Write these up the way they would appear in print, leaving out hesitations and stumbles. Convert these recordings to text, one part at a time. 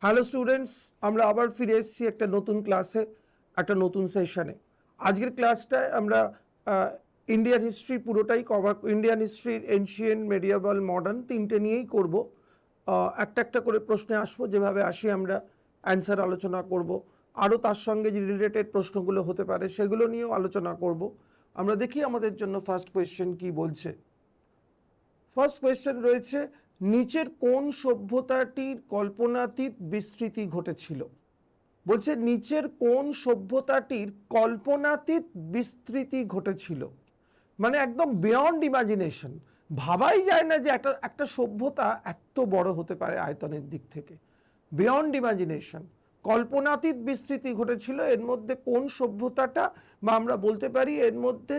Hello students, আমরা আবার ফিরে এসেছি একটা নতুন ক্লাসে, একটা নতুন সেশনে। আজকের ক্লাসটায় আমরা ইন্ডিয়ান হিস্ট্রি পুরোটাই কভার, ইন্ডিয়ান হিস্ট্রির এনশিয়েন্ট, মেডিয়েভাল, মডার্ন তিনটে নিয়েই করব। একটা একটা করে প্রশ্নে আসবো, যেভাবে আসি আমরা অ্যান্সার আলোচনা করব। আরও তার সঙ্গে যে রিলেটেড প্রশ্নগুলো হতে পারে সেগুলো নিয়েও আলোচনা করব। আমরা দেখি আমাদের জন্য ফার্স্ট কোয়েশ্চেন কি বলছে। ফার্স্ট কোয়েশ্চেন রয়েছে, নিচের কোন সভ্যতাটির কল্পনাতীত বিস্তৃতি ঘটেছিল? বলছে নিচের কোন সভ্যতাটির কল্পনাতীত বিস্তৃতি ঘটেছিল, মানে একদম বিয়ন্ড ইমাজিনেশন। ভাবাই যায় না যে একটা একটা সভ্যতা এত বড় হতে পারে আয়তনের দিক থেকে। বিয়ন্ড ইমাজিনেশন, কল্পনাতীত বিস্তৃতি ঘটেছিল। এর মধ্যে কোন সভ্যতাটা, বা আমরা বলতে পারি এর মধ্যে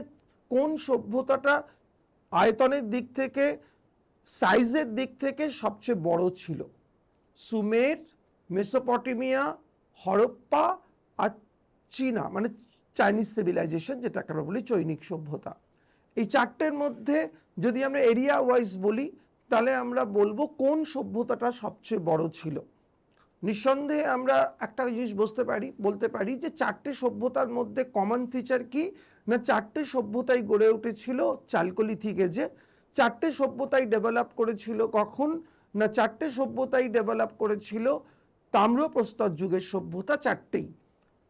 কোন সভ্যতাটা আয়তনের দিক থেকে, সাইজের দিক থেকে সবচেয়ে বড় ছিল? সুমের, মেসোপটেমিয়া, হরপ্পা আর চীনা, মানে চাইনিজ সিভিলাইজেশন, যেটাকে আমরা বলি চৈনিক সভ্যতা। এই চারটের মধ্যে যদি আমরা এরিয়া ওয়াইজ বলি, তাহলে আমরা বলবো কোন সভ্যতাটা সবচেয়ে বড় ছিল। নিঃসন্দেহে আমরা একটা জিনিস বলতে পারি যে চারটে সভ্যতার মধ্যে কমন ফিচার কি না, চারটে সভ্যতাই গড়ে উঠেছিল চালকোলিথিক এজে। চারটে সভ্যতাই ডেভেলপ করেছিল কখন না, চারটে সভ্যতাই ডেভেলপ করেছিল তাম্রপ্রস্তর যুগের সভ্যতা চারটেই।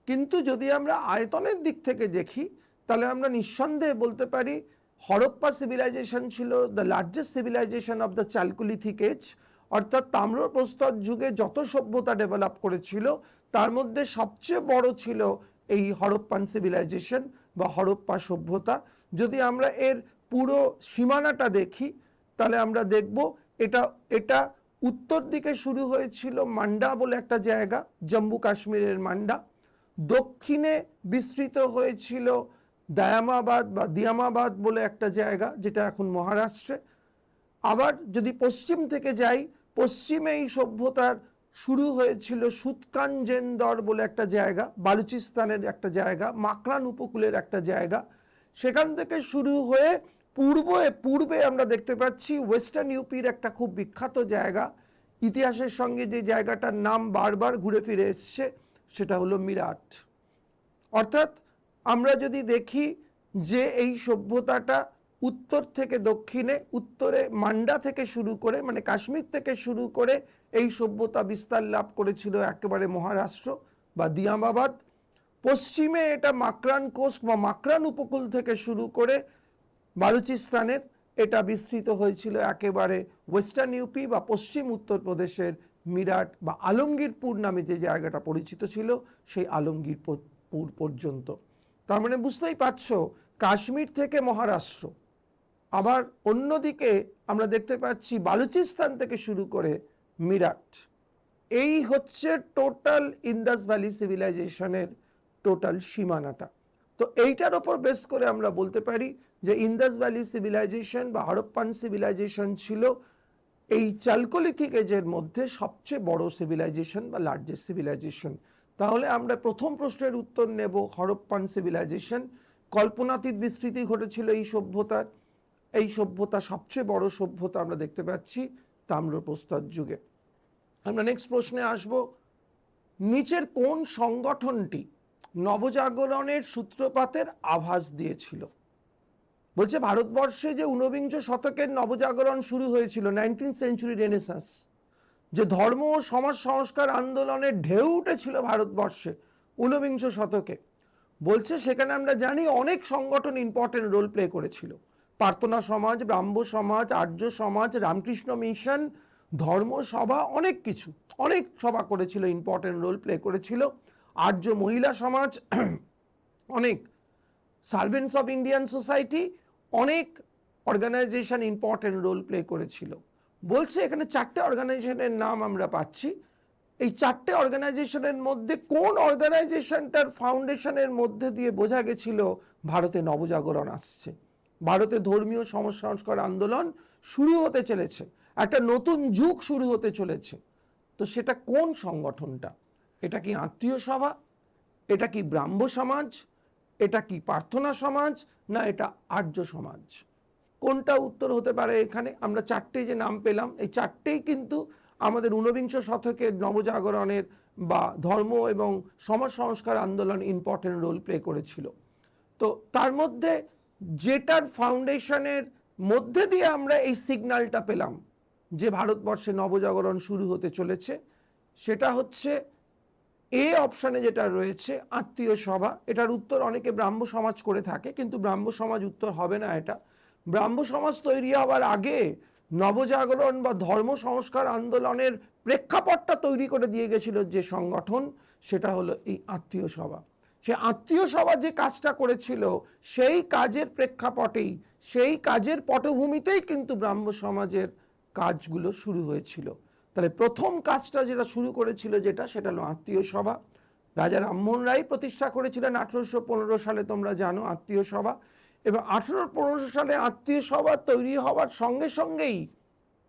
কিন্তু যদি আমরা আয়তনের দিক থেকে দেখি, তাহলে আমরা নিঃসন্দেহে বলতে পারি হরপ্পা সিভিলাইজেশন ছিল the largest civilisation of the Chalcolithic age. অর্থাৎ তাম্রপ্রস্তর যুগে যত সভ্যতা ডেভেলপ করেছিল তার মধ্যে সবচেয়ে বড় ছিল এই হরপ্পান সিভিলাইজেশন বা হরপ্পা সভ্যতা। যদি আমরা এর পুরো সীমানাটা দেখি, তাহলে আমরা দেখব এটা এটা উত্তর দিকে শুরু হয়েছিল মান্ডা বলে একটা জায়গা, জম্মু কাশ্মীরের মান্ডা। দক্ষিণে বিস্তৃত হয়েছিল দায়ামাবাদ বা দিয়ামাবাদ বলে একটা জায়গা, যেটা এখন মহারাষ্ট্রে। আবার যদি পশ্চিম থেকে যাই, পশ্চিমে এই সভ্যতার শুরু হয়েছিল সুতকানজেন্দর বলে একটা জায়গা, বালুচিস্তানের একটা জায়গা, মাকরান উপকূলের একটা জায়গা। সেখান থেকে শুরু হয়ে পূর্বে আমরা দেখতে পাচ্ছি ওয়েস্টার্ন ইউপির একটা খুব বিখ্যাত জায়গা, ইতিহাসের সঙ্গে যে জায়গাটার নাম বারবার ঘুরে ফিরে এসছে, সেটা হলো মিরাট। অর্থাৎ আমরা যদি দেখি যে এই সভ্যতাটা উত্তর থেকে দক্ষিণে, উত্তরে মান্ডা থেকে শুরু করে, মানে কাশ্মীর থেকে শুরু করে এই সভ্যতা বিস্তার লাভ করেছিল একেবারে মহারাষ্ট্র বা দিয়ামাবাদ। পশ্চিমে এটা মাকরান কোস্ট বা মাকরান উপকূল থেকে শুরু করে বালুচিস্তানের এটা বিস্তৃত হয়েছিল একেবারে ওয়েস্টার্ন ইউপি বা পশ্চিম উত্তরপ্রদেশের মিরাট বা আলমগীরপুর নামে যে জায়গাটা পরিচিত ছিল, সেই আলমগীরপুর পর্যন্ত। তার মানে বুঝতেই পারছ, কাশ্মীর থেকে মহারাষ্ট্র, আবার অন্যদিকে আমরা দেখতে পাচ্ছি বালুচিস্তান থেকে শুরু করে মিরাট। এই হচ্ছে টোটাল ইন্দাস ভ্যালি সিভিলাইজেশনের টোটাল সীমানাটা। তো এইটার ওপর বেস করে আমরা বলতে পারি যে ইন্দাস ভ্যালি সিভিলাইজেশন বা হরপ্পান সিভিলাইজেশন ছিল এই চালকোলিথিক এজের মধ্যে সবচেয়ে বড় সিভিলাইজেশন বা লার্জেস্ট সিভিলাইজেশন। তাহলে আমরা প্রথম প্রশ্নের উত্তর নেব হরপ্পান সিভিলাইজেশন। কল্পনাতীত বিস্তৃতি ঘটেছিল এই সভ্যতার। এই সভ্যতা সবচেয়ে বড় সভ্যতা আমরা দেখতে পাচ্ছি তাম্রপ্রস্তর যুগে। আমরা নেক্সট প্রশ্নে আসব, নিচের কোন সংগঠনটি নবজাগরণের সূত্রপাতের আভাস দিয়েছিল? বলছে ভারতবর্ষে যে ঊনবিংশ শতকের নবজাগরণ শুরু হয়েছিল, 19th সেঞ্চুরি রেনেসাঁস, যে ধর্ম ও সমাজ সংস্কার আন্দোলনের ঢেউ উঠেছিল ভারতবর্ষে ঊনবিংশ শতকে, বলছে সেখানে আমরা জানি অনেক সংগঠন ইম্পর্টেন্ট রোল প্লে করেছিল। প্রার্থনা সমাজ, ব্রাহ্ম সমাজ, আর্য সমাজ, রামকৃষ্ণ মিশন, ধর্মসভা, অনেক কিছু, অনেক সভা করেছিল, ইম্পর্টেন্ট রোল প্লে করেছিল। আর্য মহিলা সমাজ, অনেক সার্ভেন্টস অফ ইন্ডিয়ান সোসাইটি, অনেক অর্গানাইজেশন ইম্পর্টেন্ট রোল প্লে করেছিল। বলছে এখানে চারটে অর্গানাইজেশনের নাম আমরা পাচ্ছি। এই চারটে অর্গানাইজেশনের মধ্যে কোন অর্গানাইজেশনটার ফাউন্ডেশনের মধ্যে দিয়ে বোঝা গেছিল ভারতে নবজাগরণ আসছে, ভারতে ধর্মীয় সমাজ সংস্কার আন্দোলন শুরু হতে চলেছে, একটা নতুন যুগ শুরু হতে চলেছে? তো সেটা কোন সংগঠনটা? এটা কি আত্মীয় সভা, এটা কি ব্রাহ্ম সমাজ, এটা কি প্রার্থনা সমাজ, না এটা আর্য সমাজ? কোনটা উত্তর হতে পারে? এখানে আমরা চারটে যে নাম পেলাম, এই চারটেই কিন্তু আমাদের ঊনবিংশ শতকের নবজাগরণের বা ধর্ম এবং সমাজ সংস্কার আন্দোলন ইম্পর্টেন্ট রোল প্লে করেছিল। তো তার মধ্যে যেটার ফাউন্ডেশনের মধ্যে দিয়ে আমরা এই সিগন্যালটা পেলাম যে ভারতবর্ষে নবজাগরণ শুরু হতে চলেছে, সেটা হচ্ছে এ অপশানে যেটা রয়েছে আত্মীয় সভা। এটার উত্তর অনেকে ব্রাহ্ম সমাজ করে থাকে, কিন্তু ব্রাহ্ম সমাজ উত্তর হবে না। এটা ব্রাহ্ম সমাজ তৈরি হওয়ার আগে নবজাগরণ বা ধর্ম সংস্কার আন্দোলনের প্রেক্ষাপটটা তৈরি করে দিয়ে গেছিল যে সংগঠন, সেটা হলো এই আত্মীয় সভা। সে আত্মীয় সভা যে কাজটা করেছিল, সেই কাজের প্রেক্ষাপটেই, সেই কাজের পটভূমিতেই কিন্তু ব্রাহ্ম সমাজের কাজগুলো শুরু হয়েছিল। তাহলে প্রথম কাজটা যেটা শুরু করেছিল সেটা হলো আত্মীয় সভা। রাজা রামমোহন রায় প্রতিষ্ঠা করেছিলেন 1815 সালে, তোমরা জানো, আত্মীয় সভা। এবং 1815 সালে আত্মীয় সভা তৈরি হওয়ার সঙ্গে সঙ্গেই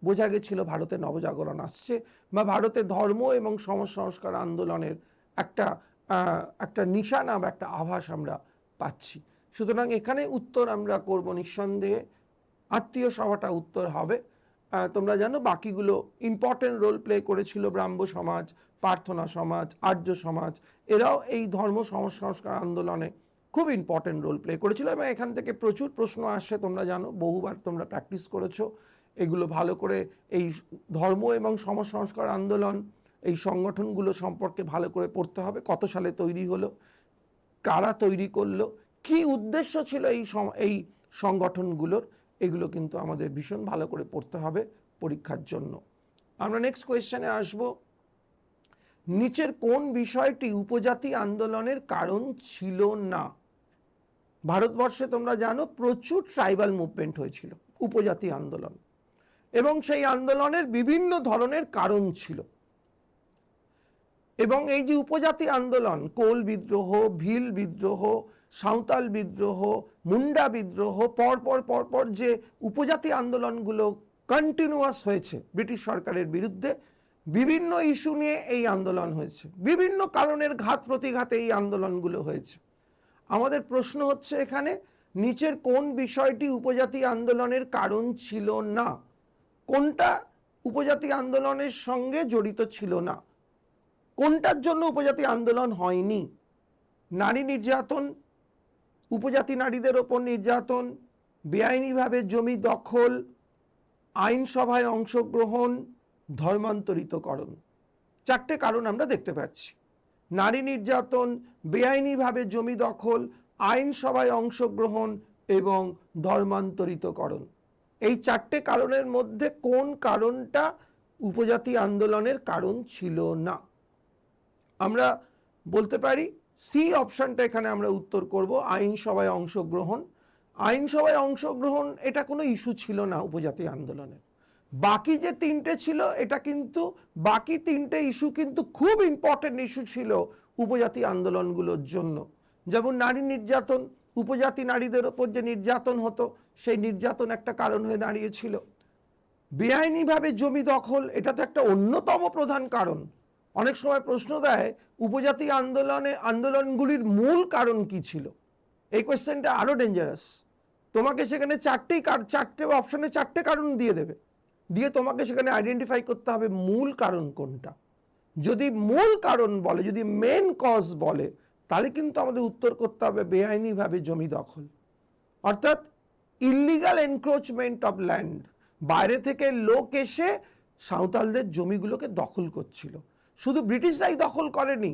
বোঝা গেছিল ভারতে নবজাগরণ আসছে, বা ভারতে ধর্ম এবং সমাজ সংস্কার আন্দোলনের একটা নিশানা বা একটা আভাস আমরা পাচ্ছি। সুতরাং এখানে উত্তর আমরা করব নিঃসন্দেহে, আত্মীয় সভাটা উত্তর হবে। তোমরা জানো বাকিগুলো ইম্পর্টেন্ট রোল প্লে করেছিল ব্রাহ্ম সমাজ, প্রার্থনা সমাজ, আর্য সমাজ, এরাও এই ধর্ম সমাজ সংস্কার আন্দোলনে খুব ইম্পর্টেন্ট রোল প্লে করেছিল। এবং এখান থেকে প্রচুর প্রশ্ন আসছে, তোমরা জানো, বহুবার তোমরা প্র্যাকটিস করেছো এগুলো ভালো করে। এই ধর্ম এবং সমাজ সংস্কার আন্দোলন, এই সংগঠনগুলো সম্পর্কে ভালো করে পড়তে হবে। কত সালে তৈরি হলো, কারা তৈরি করলো, কি উদ্দেশ্য ছিল এই সংগঠনগুলোর, এগুলো কিন্তু আমাদের ভীষণ ভালো করে পড়তে হবে পরীক্ষার জন্য। আমরা নেক্সট কোয়েশ্চেনে আসব। নিচের কোন বিষয়টি উপজাতি আন্দোলনের কারণ ছিল না? ভারতবর্ষে তোমরা জানো প্রচুর ট্রাইবাল মুভমেন্ট হয়েছিল, উপজাতি আন্দোলন, এবং সেই আন্দোলনের বিভিন্ন ধরনের কারণ ছিল। এবং এই যে উপজাতি আন্দোলন, কোল বিদ্রোহ, ভিল বিদ্রোহ, সাঁওতাল বিদ্রোহ, মুন্ডা বিদ্রোহ, পরপর যে উপজাতি আন্দোলনগুলো কন্টিনিউয়াস হয়েছে ব্রিটিশ সরকারের বিরুদ্ধে, বিভিন্ন ইস্যু নিয়ে এই আন্দোলন হয়েছে, বিভিন্ন কারণের ঘাত প্রতিঘাতে এই আন্দোলনগুলো হয়েছে। আমাদের প্রশ্ন হচ্ছে এখানে, নিচের কোন বিষয়টি উপজাতি আন্দোলনের কারণ ছিল না? কোনটা উপজাতি আন্দোলনের সঙ্গে জড়িত ছিল না? কোনটার জন্য উপজাতি আন্দোলন হয়নি? নারী নির্যাতন, উপজাতি নারীদের ওপর নির্যাতন, বেআইনিভাবে জমি দখল, আইনসভায় অংশগ্রহণ, ধর্মান্তরিতকরণ। চারটে কারণ আমরা দেখতে পাচ্ছি: নারী নির্যাতন, বেআইনিভাবে জমি দখল, আইনসভায় অংশগ্রহণ এবং ধর্মান্তরিতকরণ। এই চারটে কারণের মধ্যে কোন কারণটা উপজাতি আন্দোলনের কারণ ছিল না? আমরা বলতে পারি সি অপশানটা এখানে আমরা উত্তর করব, আইনসভায় অংশগ্রহণ। আইনসভায় অংশগ্রহণ এটা কোনো ইস্যু ছিল না উপজাতি আন্দোলনের। বাকি যে তিনটে ছিল, এটা কিন্তু বাকি তিনটে ইস্যু কিন্তু খুব ইম্পর্টেন্ট ইস্যু ছিল উপজাতি আন্দোলনগুলোর জন্য। যেমন নারী নির্যাতন, উপজাতি নারীদের ওপর যে নির্যাতন হতো, সেই নির্যাতন একটা কারণ হয়ে দাঁড়িয়েছিল। বেআইনিভাবে জমি দখল, এটা তো একটা অন্যতম প্রধান কারণ। অনেক সময় প্রশ্ন দেয় উপজাতি আন্দোলনগুলির মূল কারণ কি ছিল। এই কোয়েশ্চেনটা আরও ডেঞ্জারাস। তোমাকে সেখানে চারটে অপশানে চারটে কারণ দিয়ে দেবে, দিয়ে তোমাকে সেখানে আইডেন্টিফাই করতে হবে মূল কারণ কোনটা। যদি মূল কারণ বলে, যদি মেন কজ বলে, তাহলে কিন্তু আমাদের উত্তর করতে হবে বেআইনিভাবে জমি দখল, অর্থাৎ ইল্লিগাল এনক্রোচমেন্ট অফ ল্যান্ড। বাইরে থেকে লোক এসে সাঁওতালদের জমিগুলোকে দখল করছিল। শুধু ব্রিটিশরাই দখল করেনি,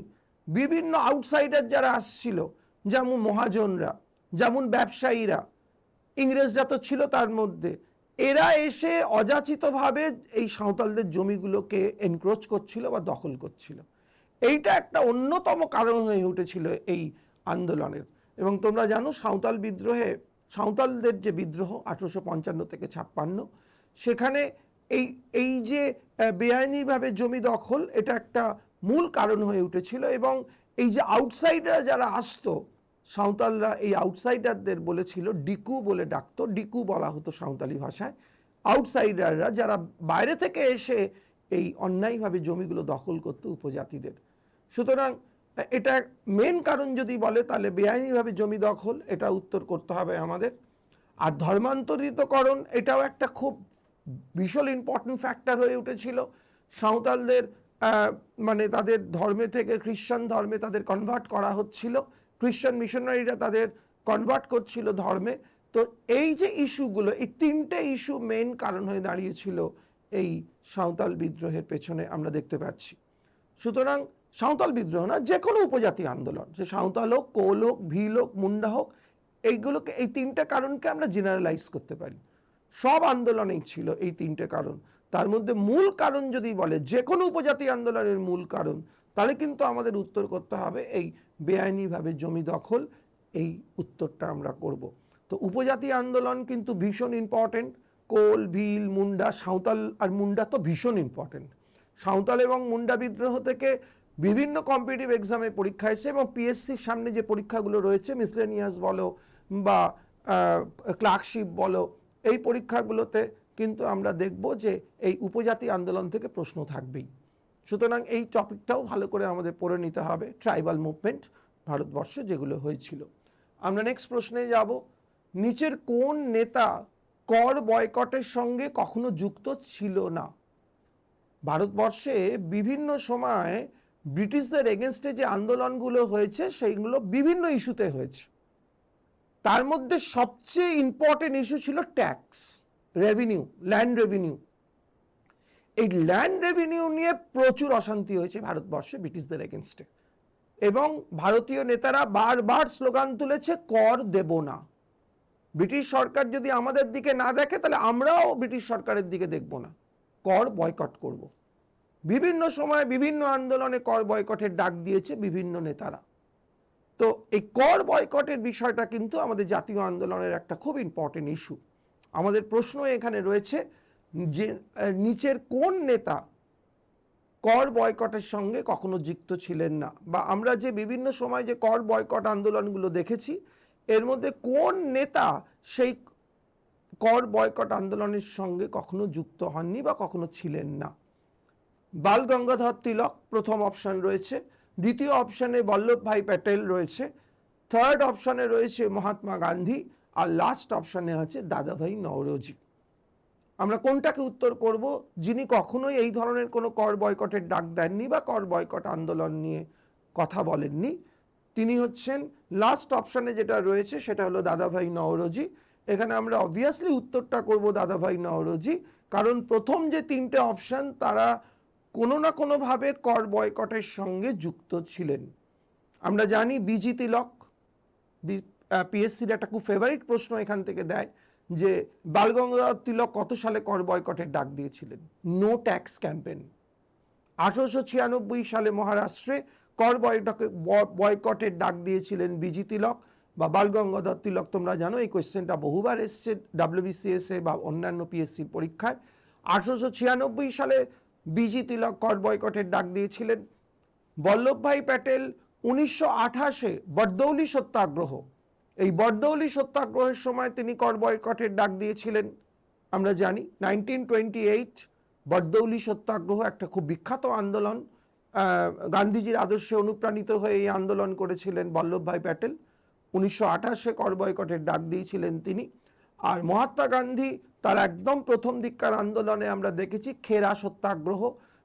বিভিন্ন আউটসাইডার যারা আসছিল, যেমন মহাজনরা, যেমন ব্যবসায়ীরা, ইংরেজরা তো ছিল তার মধ্যে, এরা এসে অযাচিতভাবে এই সাঁওতালদের জমিগুলোকে এনক্রোচ করছিল বা দখল করছিল। এইটা একটা অন্যতম কারণ হয়ে উঠেছিল এই আন্দোলনের। এবং তোমরা জানো সাঁওতাল বিদ্রোহে, সাঁওতালদের যে বিদ্রোহ 1855 থেকে 56, সেখানে এই যে বেআইনিভাবে জমি দখল, এটা একটা মূল কারণ হয়ে উঠেছিল। এবং এই যে আউটসাইডাররা যারা আসতো, সাঁওতালরা এই আউটসাইডারদের বলেছিল ডিকু বলে ডাকতো, ডিকু বলা হতো সাঁওতালি ভাষায়। আউটসাইডাররা যারা বাইরে থেকে এসে এই অন্যায়ভাবে জমিগুলো দখল করতো উপজাতিদের। সুতরাং এটা মেন কারণ যদি বলে, তাহলে বেআইনিভাবে জমি দখল, এটা উত্তর করতে হবে আমাদের। আর ধর্মান্তরিতকরণ, এটাও একটা খুব ভীষণ ইম্পর্টেন্ট ফ্যাক্টর হয়ে উঠেছিল। সাঁওতালদের মানে তাদের ধর্মে থেকে খ্রিস্টান ধর্মে তাদের কনভার্ট করা হচ্ছিল, খ্রিস্টান মিশনারিরা তাদের কনভার্ট করছিল ধর্মে। তো এই যে ইস্যুগুলো, এই তিনটে ইস্যু মেইন কারণ হয়ে দাঁড়িয়েছিল এই সাঁওতাল বিদ্রোহের পেছনে আমরা দেখতে পাচ্ছি। সুতরাং সাঁওতাল বিদ্রোহ না, যে কোনো উপজাতি আন্দোলন, সে সাঁওতাল হোক, কোল হোক, ভিল হোক, মুন্ডা হোক, এইগুলোকে, এই তিনটে কারণকে আমরা জেনারেলাইজ করতে পারি। সব আন্দোলনেই ছিল এই তিনটে কারণ। তার মধ্যে মূল কারণ যদি বলে যে কোনো উপজাতি আন্দোলনের মূল কারণ, তাহলে কিন্তু আমাদের উত্তর করতে হবে এই বেআইনিভাবে জমি দখল, এই উত্তরটা আমরা করব। তো উপজাতি আন্দোলন কিন্তু ভীষণ ইম্পর্টেন্ট। কোল, ভিল, মুন্ডা, সাঁওতাল আর মুন্ডা তো ভীষণ ইম্পর্টেন্ট। সাঁওতাল এবং মুন্ডা বিদ্রোহ থেকে বিভিন্ন কম্পিটিটিভ এক্সামে পরীক্ষা এসে, এবং পিএসসির সামনে যে পরীক্ষাগুলো রয়েছে, মিসলেনিয়াস বলো বা ক্লার্কশিপ বলো, এই পরীক্ষাগুলোতে কিন্তু আমরা দেখব যে এই উপজাতি আন্দোলন থেকে প্রশ্ন থাকবেই। সুতরাং এই টপিকটাও ভালো করে আমাদের পড়ে নিতে হবে, ট্রাইবাল মুভমেন্ট ভারতবর্ষে যেগুলো হয়েছিল। আমরা নেক্সট প্রশ্নে যাব। নিচের কোন নেতা কর বয়কটের সঙ্গে কখনো যুক্ত ছিল না? ভারতবর্ষে বিভিন্ন সময় ব্রিটিশদের এগেনস্টে যে আন্দোলনগুলো হয়েছে সেইগুলো বিভিন্ন ইস্যুতে হয়েছে। তার মধ্যে সবচেয়ে ইম্পর্টেন্ট ইস্যু ছিল ট্যাক্স, রেভিনিউ, ল্যান্ড রেভিনিউ। এই ল্যান্ড রেভিনিউ নিয়ে প্রচুর অশান্তি হয়েছে ভারতবর্ষে ব্রিটিশদের এগেনস্টে, এবং ভারতীয় নেতারা বারবার স্লোগান তুলেছে কর দেব না। ব্রিটিশ সরকার যদি আমাদের দিকে না দেখে তাহলে আমরাও ব্রিটিশ সরকারের দিকে দেখব না, কর বয়কট করব। বিভিন্ন সময় বিভিন্ন আন্দোলনে কর বয়কটের ডাক দিয়েছে বিভিন্ন নেতারা। তো এই কর বয়কটের বিষয়টা কিন্তু আমাদের জাতীয় আন্দোলনের একটা খুব ইম্পর্টেন্ট ইস্যু। আমাদের প্রশ্ন এখানে রয়েছে যে নিচের কোন নেতা কর বয়কটের সঙ্গে কখনো যুক্ত ছিলেন না, বা আমরা যে বিভিন্ন সময় যে কর বয়কট আন্দোলনগুলো দেখেছি, এর মধ্যে কোন নেতা সেই কর বয়কট আন্দোলনের সঙ্গে কখনো যুক্ত হননি বা কখনো ছিলেন না? বাল গঙ্গাধর তিলক প্রথম অপশান রয়েছে, দ্বিতীয় অপশানে বল্লভভাই প্যাটেল রয়েছে, থার্ড অপশানে রয়েছে মহাত্মা গান্ধী, আর লাস্ট অপশানে আছে দাদাভাই নওরোজি। আমরা কোনটাকে উত্তর করব? যিনি কখনোই এই ধরনের কোনো কর বয়কটের ডাক দেননি বা কর বয়কট আন্দোলন নিয়ে কথা বলেননি, তিনি হচ্ছেন লাস্ট অপশানে যেটা রয়েছে সেটা হলো দাদাভাই নওরোজি। এখানে আমরা অবভিয়াসলি উত্তরটা করব দাদাভাই নওরোজি, কারণ প্রথম যে তিনটে অপশান তারা কোনো না কোনোভাবে কর বয়কটের সঙ্গে যুক্ত ছিলেন। আমরা জানি বিজি তিলক, পিএসসির একটা খুব ফেভারিট প্রশ্ন এখান থেকে দেয় যে বাল গঙ্গাধর তিলক কত সালে কর বয়কটের ডাক দিয়েছিলেন? No tax campaign. 1896 সালে মহারাষ্ট্রে কর বয়কটের ডাক দিয়েছিলেন বিজি তিলক বা বাল গঙ্গাধর তিলক। তোমরা জানো এই কোয়েশ্চেনটা বহুবার এসছে ডাব্লিউবিসিএসে বা অন্যান্য পিএসসির পরীক্ষায়। 1896 সালে বিজি তিলক কর বয়কটের ডাক দিয়েছিলেন। বল্লভভাই প্যাটেল 1928-এ বরদৌলি সত্যাগ্রহ, এই বরদৌলি সত্যাগ্রহের সময় তিনি কর বয়কটের ডাক দিয়েছিলেন। আমরা জানি 1928 বরদৌলি সত্যাগ্রহ একটা খুব বিখ্যাত আন্দোলন, গান্ধীজির আদর্শে অনুপ্রাণিত হয়ে এই আন্দোলন করেছিলেন বল্লভভাই প্যাটেল। 1928-এ কর বয়কটের ডাক দিয়েছিলেন তিনি। আর মহাত্মা গান্ধী তার একদম প্রথম দিককার আন্দোলনে আমরা দেখেছি খেরা সত্যাগ্রহ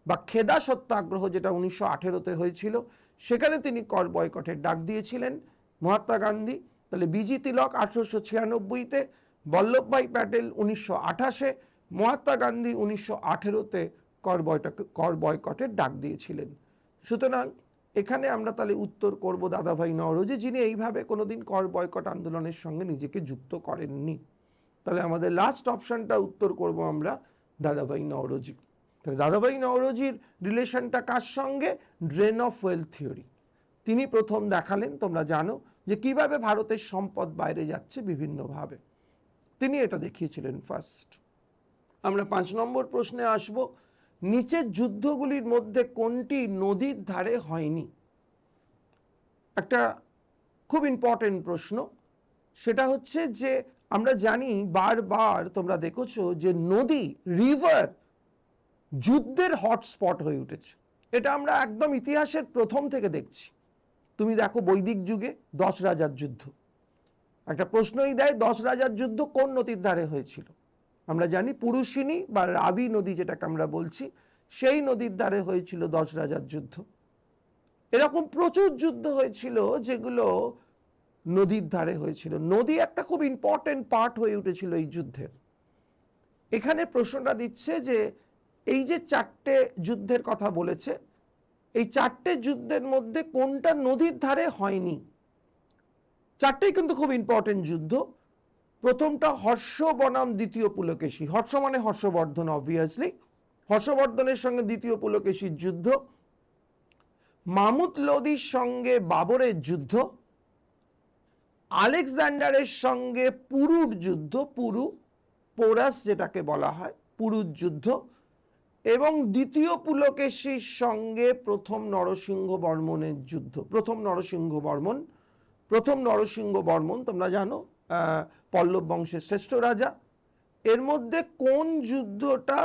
বা খেদা সত্যাগ্রহ, যেটা 1918-তে হয়েছিল, সেখানে তিনি কর বয়কটের ডাক দিয়েছিলেন মহাত্মা গান্ধী। তাহলে বিজি তিলক 1896-তে, বল্লভভাই প্যাটেল 1928-এ, মহাত্মা গান্ধী 1918-তে কর বয়কটের ডাক দিয়েছিলেন। সুতরাং এখানে আমরা তাহলে উত্তর করব দাদাভাই নওরোজি, যিনি এইভাবে কোনোদিন কর বয়কট আন্দোলনের সঙ্গে নিজেকে যুক্ত করেননি। তাহলে আমাদের লাস্ট অপশানটা উত্তর করব আমরা দাদাভাই নওরোজি। তাহলে দাদাভাই নওরোজির রিলেশনটা কার সঙ্গে? Drain of wealth theory. তিনি প্রথম দেখালেন, তোমরা জানো, যে কিভাবে ভারতের সম্পদ বাইরে যাচ্ছে বিভিন্নভাবে, তিনি এটা দেখিয়েছিলেন ফার্স্ট। আমরা 5 নম্বর প্রশ্নে আসব। নিচের যুদ্ধগুলির মধ্যে কোনটি নদীর ধারে হয়নি? একটা খুব ইম্পর্টেন্ট প্রশ্ন। সেটা হচ্ছে যে আমরা জানি বারবার তোমরা দেখেছো যে নদী, রিভার যুদ্ধের হটস্পট হয়ে উঠেছে। এটা আমরা একদম ইতিহাসের প্রথম থেকে দেখছি। তুমি দেখো বৈদিক যুগে 10 রাজার যুদ্ধ, একটা প্রশ্নই দেয় 10 রাজার যুদ্ধ কোন নদীর ধারে হয়েছিল? আমরা জানি পুরুষিনী বা রাবি নদী যেটাকে আমরা বলছি, সেই নদীর ধারে হয়েছিল 10 রাজার যুদ্ধ। এরকম প্রচুর যুদ্ধ হয়েছিল যেগুলো নদীর ধারে হয়েছিল। নদী একটা খুব ইম্পর্টেন্ট পার্ট হয়ে উঠেছিল এই যুদ্ধের। এখানে প্রশ্নটা দিচ্ছে যে এই যে 4টে যুদ্ধের কথা বলেছে, এই 4টে যুদ্ধের মধ্যে কোনটা নদীর ধারে হয়নি? 4টেই কিন্তু খুব ইম্পর্টেন্ট যুদ্ধ। প্রথমটা হর্ষ বনাম দ্বিতীয় পুলকেশী। হর্ষ মানে হর্ষবর্ধন, অবভিয়াসলি। হর্ষবর্ধনের সঙ্গে দ্বিতীয় পুলকেশীর যুদ্ধ, মামুদ লোদির সঙ্গে বাবরের যুদ্ধ, আলেকজান্ডারের সঙ্গে পুরুর যুদ্ধ, পোরাস যেটাকে বলা হয়, পুরুর যুদ্ধ, এবং দ্বিতীয় পুলকেশীর সঙ্গে প্রথম নরসিংহ বর্মনের যুদ্ধ। প্রথম নরসিংহ বর্মন তোমরা জানো পল্লব বংশের শ্রেষ্ঠ রাজা। এর মধ্যে কোন যুদ্ধটা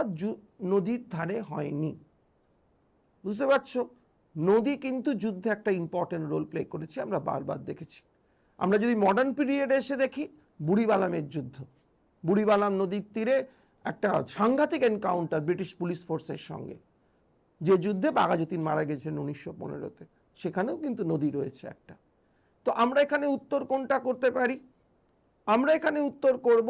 নদীর ধারে হয়নি? বুঝতে পারছো? নদী কিন্তু যুদ্ধে একটা ইম্পর্টেন্ট রোল প্লে করেছে, আমরা বারবার দেখেছি। আমরা যদি মডার্ন পিরিয়ডে এসে দেখি, বুড়িবালামের যুদ্ধ, বুড়িবালাম নদীর তীরে একটা সাংঘাতিক এনকাউন্টার ব্রিটিশ পুলিশ ফোর্সের সঙ্গে, যে যুদ্ধে বাঘাযতীন মারা গেছেন 1915-তে, সেখানেও কিন্তু নদী রয়েছে একটা। তো আমরা এখানে উত্তর কোনটা করতে পারি? আমরা এখানে উত্তর করব,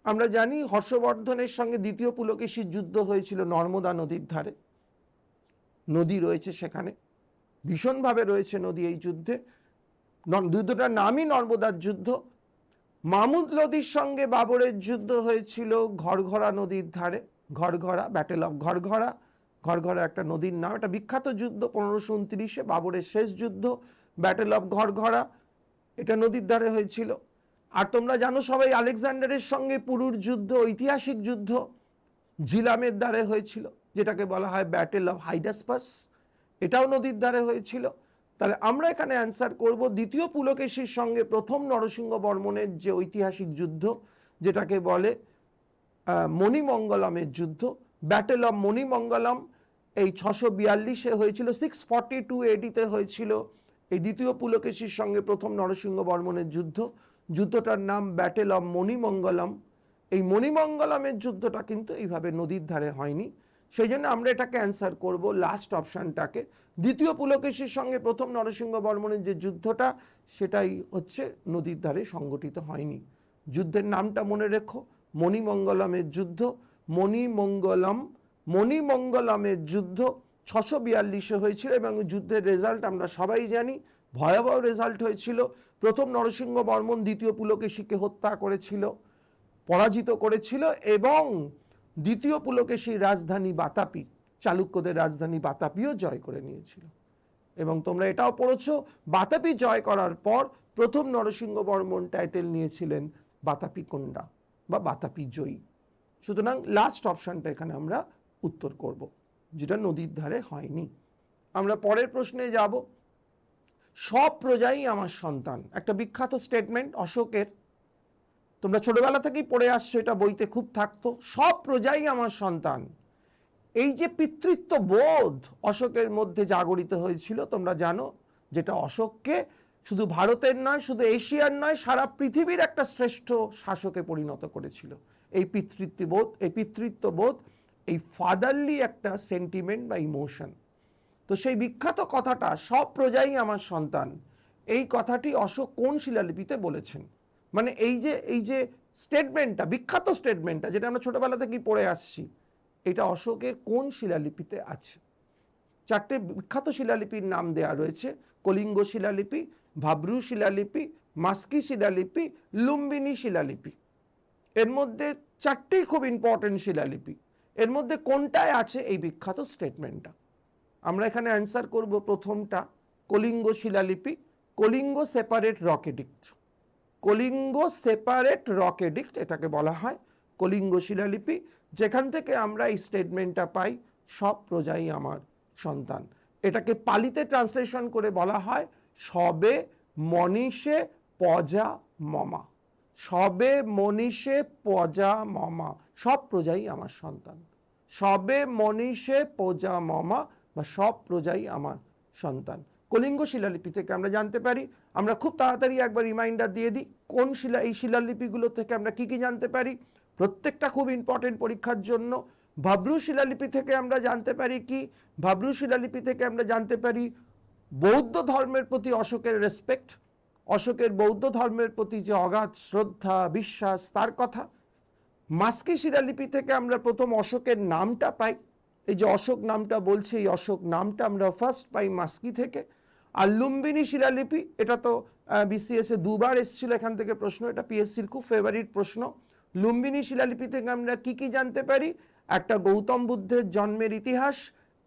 আমরা জানি হর্ষবর্ধনের সঙ্গে দ্বিতীয় পুলকেশীর যুদ্ধ হয়েছিল নর্মদা নদীর ধারে, নদী রয়েছে সেখানে, ভীষণভাবে রয়েছে নদী এই যুদ্ধে। যুদ্ধটার নামই নর্মদার যুদ্ধ। মামুদ লোদির সঙ্গে বাবরের যুদ্ধ হয়েছিল ঘরঘরা নদীর ধারে, ঘরঘরা, ব্যাটেল অফ ঘরঘরা। ঘরঘরা একটা নদীর নাম, একটা বিখ্যাত যুদ্ধ 1529-এ, বাবরের শেষ যুদ্ধ, ব্যাটেল অফ ঘরঘরা, এটা নদীর ধারে হয়েছিল। আর তোমরা জানো সবাই আলেকজান্ডারের সঙ্গে পুরুর যুদ্ধ, ঐতিহাসিক যুদ্ধ, জিলামের ধারে হয়েছিল, যেটাকে বলা হয় ব্যাটেল অফ হাইডাসপাস, এটাও নদীর ধারে হয়েছিল। তাহলে আমরা এখানে অ্যান্সার করব দ্বিতীয় পুলকেশীর সঙ্গে প্রথম নরসিংহ বর্মনের যে ঐতিহাসিক যুদ্ধ, যেটাকে বলে মণিমঙ্গলমের যুদ্ধ, ব্যাটেল অফ মণিমঙ্গলম, এই 642-এ হয়েছিল, 642 AD-তে হয়েছিল এই দ্বিতীয় পুলকেশীর সঙ্গে প্রথম নরসিংহ বর্মনের যুদ্ধ। যুদ্ধটার নাম ব্যাটেল অফ মণিমঙ্গলম। এই মণিমঙ্গলমের যুদ্ধটা কিন্তু এইভাবে নদীর ধারে হয়নি, সেই জন্য আমরা এটাকে অ্যান্সার করব লাস্ট অপশানটাকে। দ্বিতীয় পুলকেশীর সঙ্গে প্রথম নরসিংহ বর্মনের যে যুদ্ধটা, সেটাই হচ্ছে নদীর ধারে সংগঠিত হয়নি। যুদ্ধের নামটা মনে রেখো, মণিমঙ্গলমের যুদ্ধ। মণিমঙ্গলমের যুদ্ধ 642-এ হয়েছিল, এবং যুদ্ধের রেজাল্ট আমরা সবাই জানি, ভয়াবহ রেজাল্ট হয়েছিল। প্রথম নরসিংহ বর্মন দ্বিতীয় পুলকেশীকে হত্যা করেছিল, পরাজিত করেছিল, এবং দ্বিতীয় পুলকেশীর রাজধানী বাতাপি, চালুক্যদের রাজধানী বাতাপিও জয় করে নিয়েছিল। এবং তোমরা এটাও পড়েছ, বাতাপি জয় করার পর প্রথম নরসিংহ বর্মন টাইটেল নিয়েছিলেন বাতাপি কোন্ডা বা বাতাপি জয়ী। সুতরাং লাস্ট অপশানটা এখানে আমরা উত্তর করব, যেটা নদীর ধারে হয়নি। আমরা পরের প্রশ্নে যাব। সব প্রজাই আমার সন্তান, একটা বিখ্যাত স্টেটমেন্ট অশোকের, তোমরা ছোটবেলা থেকেই পড়ে আসছো, এটা বইতে খুব থাকতো, সব প্রজাই আমার সন্তান। এই যে পিতৃত্ব বোধ অশোকের মধ্যে জাগরিত হয়েছিল, তোমরা জানো, যেটা অশোককে শুধু ভারতের নয়, শুধু এশিয়ার নয়, সারা পৃথিবীর একটা শ্রেষ্ঠ শাসকে পরিণত করেছিল। এই পিতৃত্ববোধ, এই ফাদারলি একটা সেন্টিমেন্ট বা ইমোশন। তো সেই বিখ্যাত কথাটা, সব প্রজাই আমার সন্তান, এই কথাটি অশোক কোন শিলালিপিতে বলেছেন? মানে এই যে স্টেটমেন্টটা, বিখ্যাত স্টেটমেন্টটা, যেটা আমরা ছোটবেলা থেকেই পড়ে আসছি, এটা অশোকের কোন শিলালিপিতে আছে? 4টে বিখ্যাত শিলালিপির নাম দেয়া রয়েছে, কলিঙ্গ শিলালিপি, ভাব্রু শিলালিপি, মাস্কি শিলালিপি, লুম্বিনী শিলালিপি। এর মধ্যে 4টেই খুব ইম্পর্টেন্ট শিলালিপি। এর মধ্যে কোনটায় আছে এই বিখ্যাত স্টেটমেন্টটা? আমরা এখানে অ্যান্সার করব প্রথমটা, কলিঙ্গ শিলালিপি, Kalinga separate rock addict. Kalinga separate rock addict এটাকে বলা হয়, কলিঙ্গ শিলালিপি, যেখান থেকে আমরা এই স্টেটমেন্টটা পাই, সব প্রজাই আমার সন্তান। এটাকে পালিতে ট্রান্সলেশন করে বলা হয় সবে মনীষে পজা মমা। সবে মনীষে পজা মমা, সব প্রজাই আমার সন্তান। সবে মনীষে পজা মমা বা সব প্রজাই আমার সন্তান। কলিঙ্গ শিলালিপি থেকে আমরা জানতে পারি। আমরা খুব তাড়াতাড়ি একবার রিমাইন্ডার দিয়ে দিই, এই শিলালিপিগুলো থেকে আমরা কি কি জানতে পারি। প্রত্যেকটা খুব ইম্পর্টেন্ট পরীক্ষার জন্য। ভাব্রু শিলালিপি থেকে আমরা জানতে পারি কি, ভাব্রু শিলালিপি থেকে আমরা জানতে পারি বৌদ্ধ ধর্মের প্রতি অশোকের রেসপেক্ট, অশোকের বৌদ্ধ ধর্মের প্রতি যে অগাধ শ্রদ্ধা বিশ্বাস তার কথা। মাস্কি শিলালিপি থেকে আমরা প্রথম অশোকের নামটা পাই, এই যে অশোক নামটা বলছি এই অশোক নামটা আমরা ফার্স্ট পাই মাস্কি থেকে। আর লুম্বিনী শিলালিপি, এটা তো বিসিএস এ দুবার এসেছিল, এখান থেকে প্রশ্ন, এটা পিএসসির খুব ফেভারিট প্রশ্ন। লুম্বিনী শিলালিপি থেকে আমরা কি কি জানতে পারি, একটা গৌতম বুদ্ধের জন্মের ইতিহাস,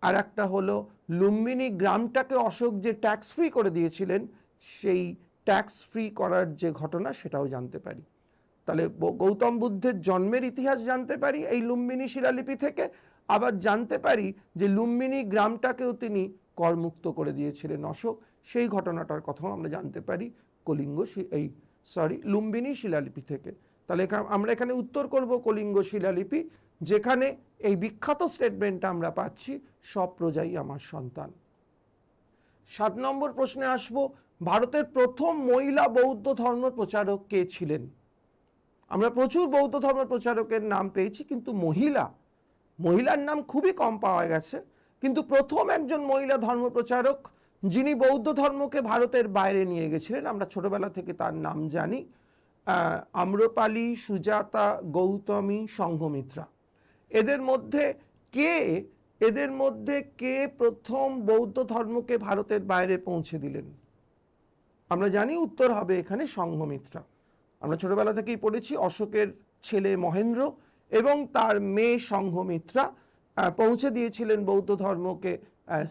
আর একটা হলো লুম্বিনী গ্রামটাকে অশোক যে ট্যাক্স ফ্রি করে দিয়েছিলেন সেই ট্যাক্স ফ্রি করার যে ঘটনা সেটাও জানতে পারি। তাহলে গৌতম বুদ্ধের জন্মের ইতিহাস জানতে পারি এই লুম্বিনী শিলালিপি থেকে, আবার জানতে পারি যে লুম্বিনী গ্রামটাকেও তিনি করমুক্ত করে দিয়েছিলেন অশোক, সেই ঘটনাটার কথাও আমরা জানতে পারি লুম্বিনী শিলালিপি থেকে। তাহলে আমরা এখানে উত্তর করব কলিঙ্গ শিলালিপি, যেখানে এই বিখ্যাত স্টেটমেন্টটা আমরা পাচ্ছি, সব প্রজাই আমার সন্তান। 7 নম্বর প্রশ্নে আসব, ভারতের প্রথম মহিলা বৌদ্ধ ধর্ম প্রচারক কে ছিলেন? আমরা প্রচুর বৌদ্ধ ধর্ম প্রচারকের নাম পেয়েছি, কিন্তু মহিলার নাম খুবই কম পাওয়া গেছে। কিন্তু প্রথম একজন মহিলা ধর্ম প্রচারক যিনি বৌদ্ধ ধর্মকে ভারতের বাইরে নিয়ে গেছিলেন, আমরা ছোটবেলা থেকে তার নাম জানি, আম্রপালি, সুজাতা, গৌতমী, সংঘমিত্রা। এদের মধ্যে কে প্রথম বৌদ্ধ ধর্মকে ভারতের বাইরে পৌঁছে দিলেন? আমরা জানি উত্তর হবে এখানে সংঘমিত্রা। আমরা ছোটবেলা থেকেই পড়েছি অশোকের ছেলে মহেন্দ্র এবং তার মেয়ে সংঘমিত্রা পৌঁছে দিয়েছিলেন বৌদ্ধ ধর্মকে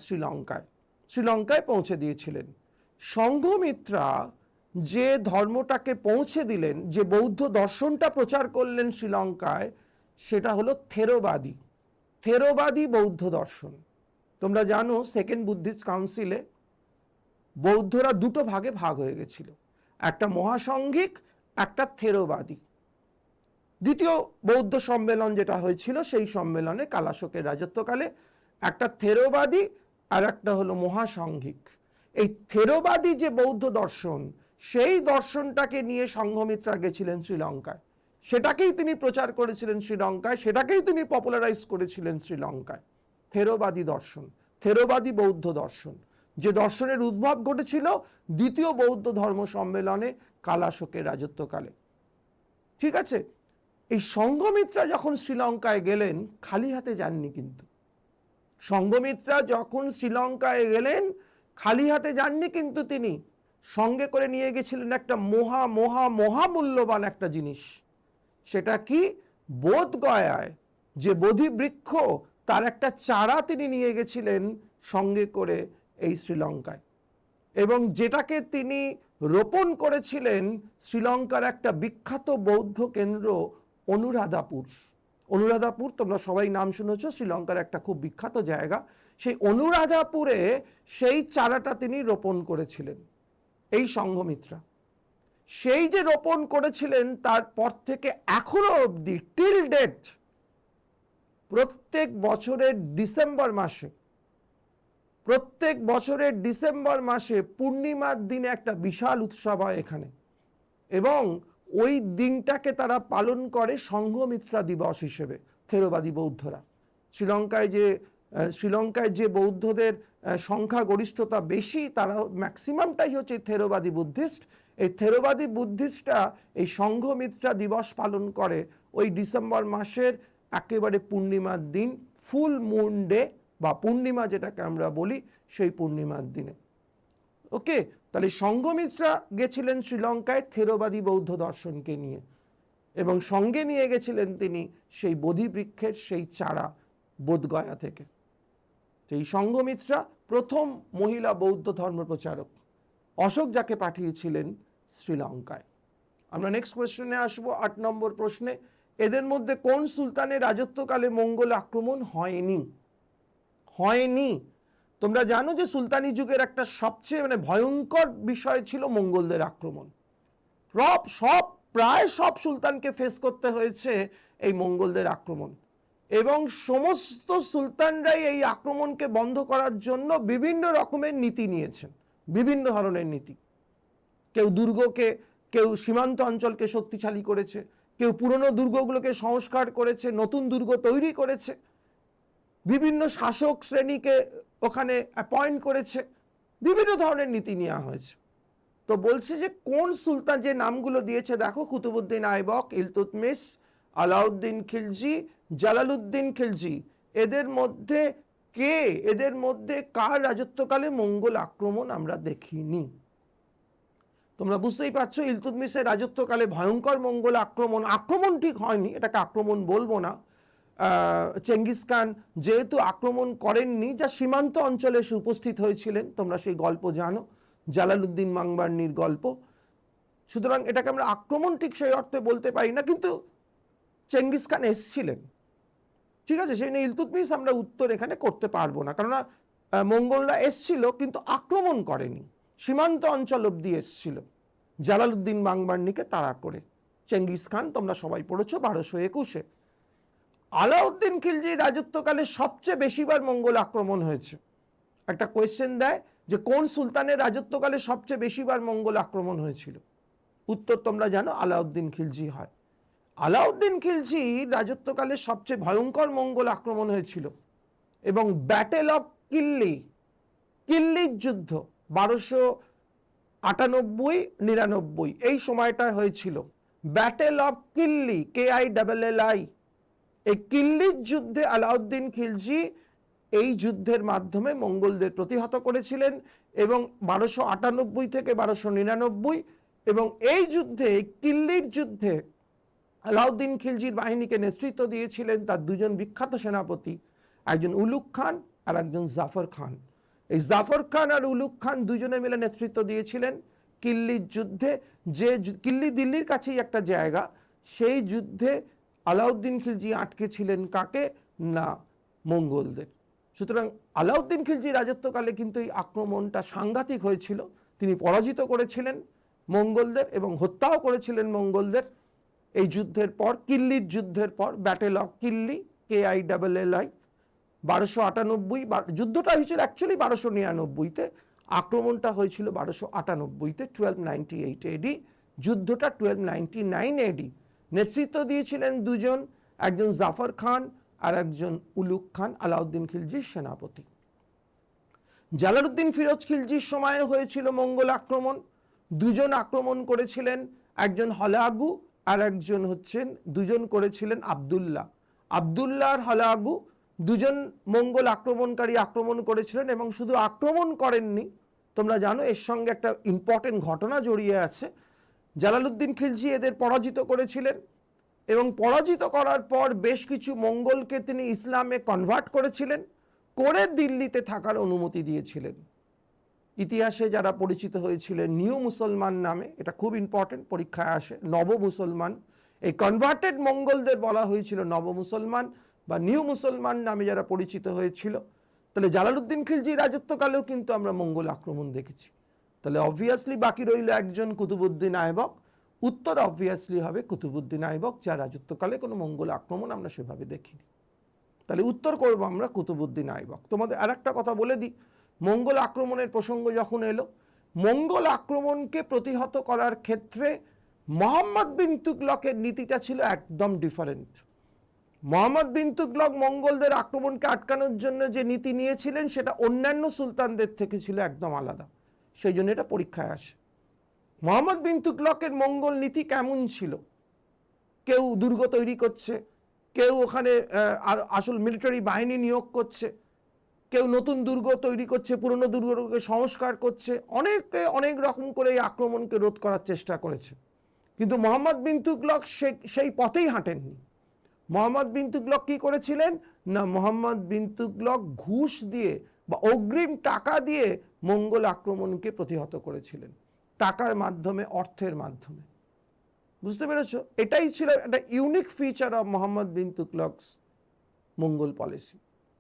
শ্রীলঙ্কায় পৌঁছে দিয়েছিলেন। সংঘমিত্রা যে ধর্মটাকে পৌঁছে দিলেন, যে বৌদ্ধ দর্শনটা প্রচার করলেন শ্রীলঙ্কায়, সেটা হলো থেরোবাদী বৌদ্ধ দর্শন। তোমরা জানো সেকেন্ড বুদ্ধিস্ট কাউন্সিলে বৌদ্ধরা দুটো ভাগে ভাগ হয়ে গেছিল, একটা মহাসংঘিক, একটা থেরোবাদী। দ্বিতীয় বৌদ্ধ সম্মেলন যেটা হয়েছিল সেই সম্মেলনে কালাশোকের রাজত্বকালে একটা থেরোবাদী আর একটা হলো মহাসংঘিক। এই থেরোবাদী যে বৌদ্ধ দর্শন, সেই দর্শনটাকে নিয়ে সংঘমিত্রা গেছিলেন শ্রীলঙ্কায়, সেটাকেই তিনি প্রচার করেছিলেন শ্রীলঙ্কায়, সেটাকেই তিনি পপুলারাইজ করেছিলেন শ্রীলঙ্কায়। থেরোবাদী দর্শন, থেরোবাদী বৌদ্ধ দর্শন, যে দর্শনের উদ্ভব ঘটেছিল দ্বিতীয় বৌদ্ধ ধর্ম সম্মেলনে কালাশোকের রাজত্বকালে। ঠিক আছে, এই সংঘমিত্রা যখন শ্রীলঙ্কায় গেলেন খালি হাতে যাননি, কিন্তু সংঘমিত্রা যখন শ্রীলঙ্কায় গেলেন খালি হাতে যাননি, কিন্তু তিনি সঙ্গে করে নিয়ে গেছিলেন একটা মহামূল্যবান একটা জিনিস। সেটা কি? বোধগয়ায় যে বোধি বৃক্ষ, তার একটা চারা তিনি নিয়ে গেছিলেন সঙ্গে করে এই শ্রীলঙ্কায়, এবং যেটাকে তিনি রোপণ করেছিলেন শ্রীলঙ্কার একটা বিখ্যাত বৌদ্ধ কেন্দ্র অনুরাধাপুর। তোমরা সবাই নাম শুনেছ, শ্রীলঙ্কার একটা খুব বিখ্যাত জায়গা। সেই অনুরাধাপুরে সেই চারাটা তিনি রোপণ করেছিলেন এই সংঘমিত্রা। সেই যে রোপণ করেছিলেন তারপর থেকে এখনো অবধি টিল ডেট প্রত্যেক বছরের ডিসেম্বর মাসে পূর্ণিমার দিনে একটা বিশাল উৎসব হয় এখানে, এবং ওই দিনটাকে তারা পালন করে সংঘমিত্রা দিবস হিসেবে থেরোবাদী বৌদ্ধরা। শ্রীলঙ্কায় যে বৌদ্ধদের সংখ্যাগরিষ্ঠতা বেশি, তারা ম্যাক্সিমামটাই হচ্ছে থেরোবাদী বুদ্ধিস্ট। এই থেরোবাদী বুদ্ধিস্টরা এই সংঘমিত্রা দিবস পালন করে ওই ডিসেম্বর মাসের একেবারে পূর্ণিমার দিন, ফুল মুন ডে বা পূর্ণিমা যেটাকে আমরা বলি, সেই পূর্ণিমার দিনে। ওকে, তাহলে সংঘমিত্রা গেছিলেন শ্রীলঙ্কায় থেরোবাদী বৌদ্ধ দর্শনকে নিয়ে, এবং সঙ্গে নিয়ে গেছিলেন তিনি সেই বোধি বৃক্ষের সেই চারা বোধগয়া থেকে। সেই সংঘমিত্রা প্রথম মহিলা বৌদ্ধ ধর্ম প্রচারক, অশোক যাকে পাঠিয়েছিলেন শ্রীলঙ্কায়। আমরা নেক্সট কোয়েশ্চেনে আসবো, 8 নম্বর প্রশ্নে। এদের মধ্যে কোন সুলতানের রাজত্বকালে মঙ্গল আক্রমণ হয়নি? তোমরা জানো যে সুলতানি যুগের একটা সবচেয়ে ভয়ঙ্কর বিষয় ছিল মঙ্গলদের আক্রমণ। প্রায় সব সুলতানকে ফেস করতে হয়েছে এই মঙ্গলদের আক্রমণ, এবং সমস্ত সুলতানরাই এই আক্রমণকে বন্ধ করার জন্য বিভিন্ন রকমের নীতি নিয়েছেন, বিভিন্ন ধরনের নীতি। কেউ দুর্গকে, কেউ সীমান্ত অঞ্চলকে শক্তিশালী করেছে, কেউ পুরনো দুর্গগুলোকে সংস্কার করেছে, নতুন দুর্গ তৈরি করেছে, বিভিন্ন শাসক শ্রেণীকে ওখানে অ্যাপয়েন্ট করেছে, বিভিন্ন ধরনের নীতি নেওয়া হয়েছে। তো বলছে যে কোন সুলতান, যে নামগুলো দিয়েছে দেখো, কুতুবুদ্দিন আইবক, ইলতুৎমিশ, আলাউদ্দিন খিলজি, জালালউদ্দিন খিলজি, এদের মধ্যে এদের মধ্যে কার রাজত্বকালে মঙ্গল আক্রমণ আমরা দেখিনি? তোমরা বুঝতেই পারছো, ইলতুৎমিশের রাজত্বকালে ভয়ঙ্কর মঙ্গল আক্রমণ ঠিক হয়নি, এটাকে আক্রমণ বলবো না। চেঙ্গিস খান যেহেতু আক্রমণ করেননি, যা সীমান্ত অঞ্চলে এসে উপস্থিত হয়েছিলেন, তোমরা সেই গল্প জানো, জালালউদ্দিন বাংবার্নির গল্প। সুতরাং এটাকে আমরা আক্রমণ ঠিক সেই অর্থে বলতে পারি না, কিন্তু চেঙ্গিস খান এসছিলেন, ঠিক আছে? সেই নিয়ে ইলতুৎমিশ আমরা উত্তর এখানে করতে পারবো না, কেননা মঙ্গলরা এসছিল কিন্তু আক্রমণ করেনি, সীমান্ত অঞ্চল অব্দি এসছিল জালালউদ্দিন বাংবার্নিকে তাড়া করে। চেঙ্গিস খান তোমরা সবাই পড়েছো 1221-এ। আলাউদ্দিন খিলজির রাজত্বকালে সবচেয়ে বেশিবার মঙ্গল আক্রমণ হয়েছে। একটা কোয়েশ্চেন দেয় যে কোন সুলতানের রাজত্বকালে সবচেয়ে বেশিবার মঙ্গল আক্রমণ হয়েছিল, উত্তর তোমরা জানো, আলাউদ্দিন খিলজি হয়। আলাউদ্দিন খিলজি রাজত্বকালে সবচেয়ে ভয়ঙ্কর মঙ্গল আক্রমণ হয়েছিল, এবং ব্যাটেল অফ কিল্লির যুদ্ধ 1298-99 এই সময়টা হয়েছিল। ব্যাটেল অফ কিল্লি, KILLI, এই কিল্লির যুদ্ধে আলাউদ্দিন খিলজি এই যুদ্ধের মাধ্যমে মঙ্গলদের প্রতিহত করেছিলেন, এবং 1298 থেকে 1299, এবং এই যুদ্ধে, কিল্লির যুদ্ধে আলাউদ্দিন খিলজির বাহিনীকে নেতৃত্ব দিয়েছিলেন তার দুজন বিখ্যাত সেনাপতি, একজন উলুগ খান আর একজন জাফর খান। এই জাফর খান আর উলুগ খান দুজনে মিলে নেতৃত্ব দিয়েছিলেন কিল্লির যুদ্ধে, যে কিল্লি দিল্লির কাছেই একটা জায়গা। সেই যুদ্ধে আলাউদ্দিন খিলজি আটকে ছিলেন কাকে? না, মঙ্গলদের। সুতরাং আলাউদ্দিন খিলজি রাজত্বকালে কিন্তু এই আক্রমণটা সাংঘাতিক হয়েছিল, তিনি পরাজিত করেছিলেন মঙ্গলদের এবং হত্যাও করেছিলেন মঙ্গলদের। এই যুদ্ধের পর, কিল্লির যুদ্ধের পর, ব্যাটেল অফ কিল্লি, KILLI, 1298, যুদ্ধটা হয়েছিল অ্যাকচুয়ালি 1299-তে, আক্রমণটা হয়েছিল 1298-তে, 1298 AD, যুদ্ধটা 1299 AD। নেতৃত্ব দিয়েছিলেন দুজন, একজন জাফর খান আর একজন উলুগ খান, আলাউদ্দিন খিলজির সেনাপতি। জালালউদ্দিন ফিরোজ খিলজির সময়ে হয়েছিল মঙ্গল আক্রমণ। দুজন আক্রমণ করেছিলেন, একজন হলাগু আর একজন দুজন করেছিলেন আবদুল্লাহ আর হলাগু, দুজন মঙ্গল আক্রমণকারী আক্রমণ করেছিলেন, এবং শুধু আক্রমণ করেননি, তোমরা জানো এর সঙ্গে একটা ইম্পর্টেন্ট ঘটনা জড়িয়ে আছে। জালালউদ্দিন খিলজি এদের পরাজিত করেছিলেন, এবং পরাজিত করার পর বেশ কিছু মঙ্গলকে তিনি ইসলামে কনভার্ট করেছিলেন, করে দিল্লিতে থাকার অনুমতি দিয়েছিলেন। ইতিহাসে যারা পরিচিত হয়েছিলেন নিউ মুসলমান নামে, এটা খুব ইম্পর্টেন্ট, পরীক্ষায় আসে, নব মুসলমান। এই কনভার্টেড মঙ্গলদের বলা হয়েছিল নব মুসলমান বা নিউ মুসলমান নামে যারা পরিচিত হয়েছিল। তাহলে জালালউদ্দিন খিলজির রাজত্বকালেও কিন্তু আমরা মঙ্গল আক্রমণ দেখেছি। তাহলে অবভিয়াসলি বাকি রইল একজন, কুতুবুদ্দিন আইবক। উত্তর অবভিয়াসলি হবে কুতুবুদ্দিন আইবক, যার রাজত্বকালে কোনো মঙ্গল আক্রমণ আমরা সেভাবে দেখিনি। তাহলে উত্তর করবো আমরা কুতুবুদ্দিন আইবক। তোমাদের আর একটা কথা বলে দিই, মঙ্গল আক্রমণের প্রসঙ্গ যখন এলো, মঙ্গল আক্রমণকে প্রতিহত করার ক্ষেত্রে মোহাম্মদ বিন তুগলকের নীতিটা ছিল একদম ডিফারেন্ট। মোহাম্মদ বিন তুগলক মঙ্গলদের আক্রমণকে আটকানোর জন্য যে নীতি নিয়েছিলেন সেটা অন্যান্য সুলতানদের থেকে ছিল একদম আলাদা, সেই জন্য এটা পরীক্ষায় আসে। মোহাম্মদ বিন তুগলকের মঙ্গল নীতি কেমন ছিল? কেউ দুর্গ তৈরি করছে, কেউ ওখানে আসল মিলিটারি বাহিনী নিয়োগ করছে, কেউ নতুন দুর্গ তৈরি করছে, পুরনো দুর্গকে সংস্কার করছে, অনেকে অনেক রকম করে এই আক্রমণকে রোধ করার চেষ্টা করেছে। কিন্তু মোহাম্মদ বিন তুগলক সেই পথেই হাঁটেননি। মোহাম্মদ বিন তুগলক কি করেছিলেন না, মোহাম্মদ বিন তুগলক ঘুষ দিয়ে বা অগ্রিম টাকা দিয়ে মঙ্গল আক্রমণকে প্রতিহত করেছিলেন, টাকার মাধ্যমে, অর্থের মাধ্যমে। বুঝতে পেরেছো? এটাই ছিল একটা unique feature of Mohammad bin Tughlaq's Mongol policy.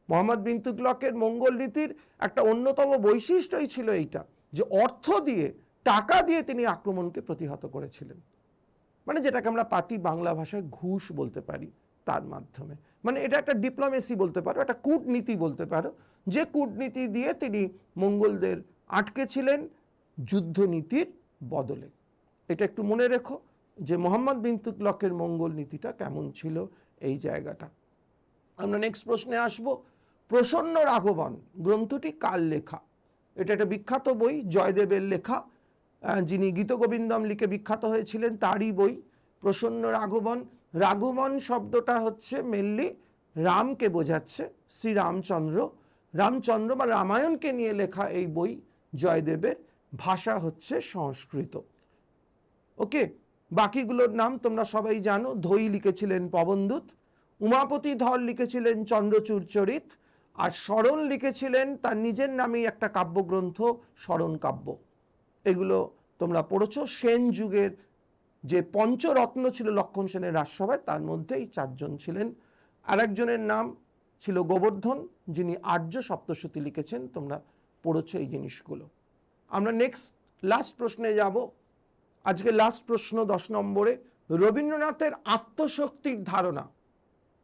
Mohammad bin তুগলকের মঙ্গল নীতির একটা অন্যতম বৈশিষ্ট্যই ছিল এইটা, যে অর্থ দিয়ে, টাকা দিয়ে তিনি আক্রমণকে প্রতিহত করেছিলেন। মানে যেটাকে আমরা পাতি বাংলা ভাষায় ঘুষ বলতে পারি, তার মাধ্যমে। মানে এটা একটা ডিপ্লোমেসি বলতে পারো, একটা কূটনীতি বলতে পারো, যে কূটনীতি দিয়ে তিনি মঙ্গলদের আটকেছিলেন যুদ্ধনীতির বদলে। এটা একটু মনে রেখো। যে মোহাম্মদ বিন তুগলকের মঙ্গল নীতিটা কেমন ছিল এই জায়গাটা। আমরা নেক্সট প্রশ্নে আসব। প্রসন্ন রাঘবন গ্রন্থটি কার লেখা? এটা একটা বিখ্যাত বই, জয়দেবের লেখা। যিনি গীতগোবিন্দম লিখে বিখ্যাত হয়েছিলেন তারই বই প্রসন্ন রাঘবন। রাঘবন শব্দটা হচ্ছে মেনলি রামকে বোঝাচ্ছে, শ্রীরামচন্দ্র। রামচন্দ্র বা রামায়ণকে নিয়ে লেখা এই বই জয়দেবের। ভাষা হচ্ছে সংস্কৃত। ওকে, বাকিগুলোর নাম তোমরা সবাই জানো। ধৈ লিখেছিলেন পবনদূত, উমাপতি ধর লিখেছিলেন চন্দ্রচূড় চরিত, আর শরণ লিখেছিলেন তার নিজের নামেই একটা কাব্যগ্রন্থ শরণ কাব্য। এগুলো তোমরা পড়েছো। সেন যুগের যে পঞ্চরত্ন ছিল লক্ষণ সেনের রাজসভায়, তার মধ্যে এই চারজন ছিলেন। আরেকজনের নাম ছিল গোবর্ধন, যিনি আর্য সপ্তশতী লিখেছেন। তোমরা পড়েছো এই জিনিসগুলো। আমরা নেক্সট লাস্ট প্রশ্নে যাব। আজকে লাস্ট প্রশ্ন 10 নম্বরে। রবীন্দ্রনাথের আত্মশক্তির ধারণা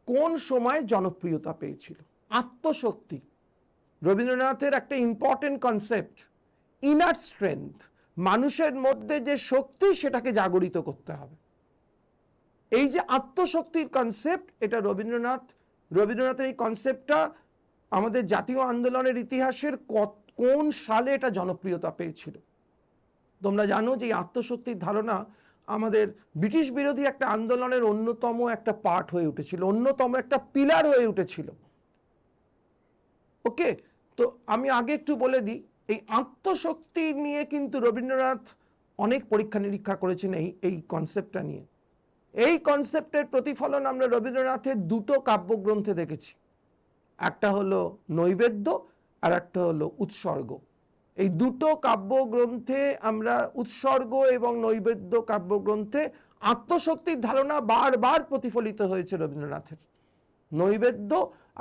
কোন সময় জনপ্রিয়তা পেয়েছিল? আত্মশক্তি রবীন্দ্রনাথের একটা ইম্পর্টেন্ট কনসেপ্ট। ইনার স্ট্রেংথ, মানুষের মধ্যে যে শক্তি সেটাকে জাগরিত করতে হবে। এই যে আত্মশক্তির কনসেপ্ট, এটা রবীন্দ্রনাথের এই কনসেপ্টটা আমাদের জাতীয় আন্দোলনের ইতিহাসের কোন সালে এটা জনপ্রিয়তা পেয়েছিল? তোমরা জানো যে এই আত্মশক্তির ধারণা আমাদের ব্রিটিশ বিরোধী একটা আন্দোলনের অন্যতম একটা পার্ট হয়ে উঠেছিল, অন্যতম একটা পিলার হয়ে উঠেছিল। ওকে, তো আমি আগে একটু বলে দিই, এই আত্মশক্তি নিয়ে কিন্তু রবীন্দ্রনাথ অনেক পরীক্ষা নিরীক্ষা করেছেন এই কনসেপ্টটা নিয়ে। এই কনসেপ্টের প্রতিফলন আমরা রবীন্দ্রনাথের দুটো কাব্যগ্রন্থে দেখেছি। একটা হলো নৈবেদ্য আর একটা হলো উৎসর্গ। এই দুটো কাব্যগ্রন্থে আমরা, উৎসর্গ এবং নৈবেদ্য কাব্যগ্রন্থে, আত্মশক্তির ধারণা বারবার প্রতিফলিত হয়েছে রবীন্দ্রনাথের। নৈবেদ্য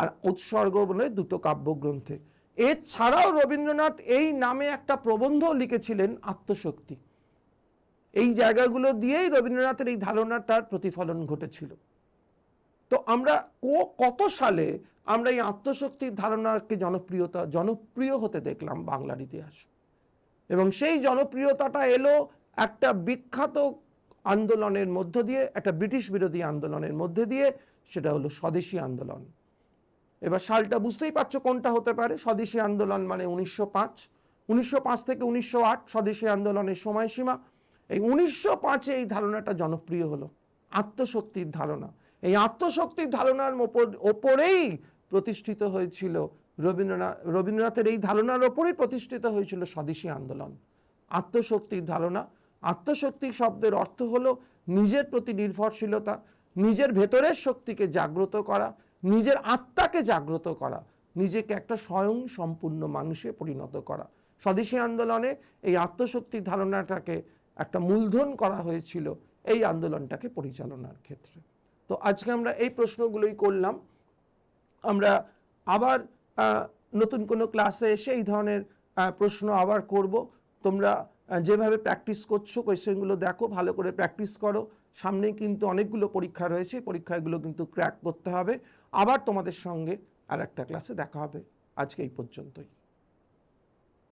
আর উৎসর্গ বলে দুটো কাব্যগ্রন্থে। এছাড়াও রবীন্দ্রনাথ এই নামে একটা প্রবন্ধ লিখেছিলেন, আত্মশক্তি। এই জায়গাগুলো দিয়েই রবীন্দ্রনাথের এই ধারণাটার প্রতিফলন ঘটেছিল। তো আমরা কত সালে আমরা এই আত্মশক্তির ধারণাকে জনপ্রিয় হতে দেখলাম বাংলার ইতিহাস। এবং সেই জনপ্রিয়তাটা এলো একটা বিখ্যাত আন্দোলনের মধ্য দিয়ে, একটা ব্রিটিশ বিরোধী আন্দোলনের মধ্যে দিয়ে, সেটা হলো স্বদেশী আন্দোলন। এবার সালটা বুঝতেই পারছো কোনটা হতে পারে। স্বদেশী আন্দোলন মানে 1905 থেকে 1908 স্বদেশী আন্দোলনের সময়সীমা। এই 1905-এ এই ধারণাটা জনপ্রিয় হলো, আত্মশক্তির ধারণা। এই আত্মশক্তির ধারণার ওপরেই প্রতিষ্ঠিত হয়েছিল রবীন্দ্রনাথের এই ধারণার ওপরেই প্রতিষ্ঠিত হয়েছিল স্বদেশী আন্দোলন। আত্মশক্তির ধারণা, আত্মশক্তি শব্দের অর্থ হলো নিজের প্রতি নির্ভরশীলতা, নিজের ভেতরের শক্তিকে জাগ্রত করা, নিজের আত্মাকে জাগ্রত করা, নিজেকে একটা স্বয়ং সম্পূর্ণ মানুষে পরিণত করা। স্বদেশী আন্দোলনে এই আত্মশক্তির ধারণাটাকে একটা মূলধন করা হয়েছিল এই আন্দোলনটাকে পরিচালনার ক্ষেত্রে। তো আজকে আমরা এই প্রশ্নগুলোই করলাম। আমরা আবার নতুন কোনো ক্লাসে এসে এই ধরনের প্রশ্ন আবার করব। তোমরা যেভাবে প্র্যাকটিস করছো কোয়েশ্চেনগুলো দেখো, ভালো করে প্র্যাকটিস করো। সামনেই কিন্তু অনেকগুলো পরীক্ষা রয়েছে, পরীক্ষাগুলো কিন্তু ক্র্যাক করতে হবে। আবার তোমাদের সঙ্গে আর একটা ক্লাসে দেখা হবে। আজকে এই পর্যন্তই।